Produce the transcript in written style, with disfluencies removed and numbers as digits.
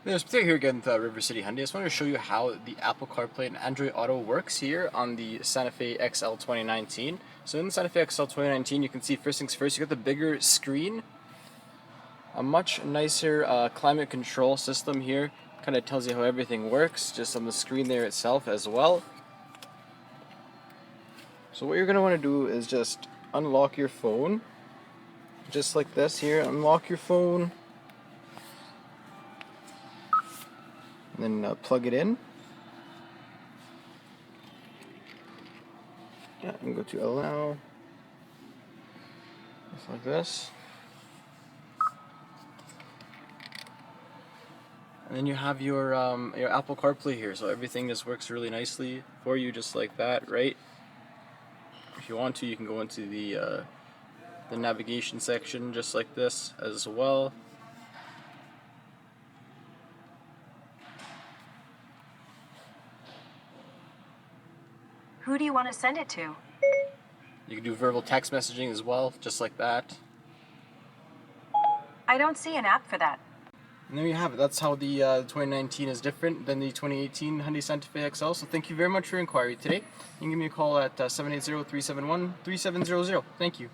There's Peter here again with River City Hyundai. I just wanted to show you how the Apple CarPlay and Android Auto works here on the Santa Fe XL 2019. So in the Santa Fe XL 2019, you can see first things first, you got the bigger screen, a much nicer climate control system here. Kind of tells you how everything works, just on the screen there itself as well. So what you're going to want to do is just unlock your phone, just like this here. Unlock your phone. And then plug it in. Yeah, and go to allow. Just like this. And then you have your Apple CarPlay here, so everything just works really nicely for you, just like that, right? If you want to, you can go into the navigation section, just like this as well. Who do you want to send it to? You can do verbal text messaging as well, just like that. I don't see an app for that. And there you have it. That's how the 2019 is different than the 2018 Hyundai Santa Fe XL. So thank you very much for your inquiry today. You can give me a call at 780-371-3700. Thank you.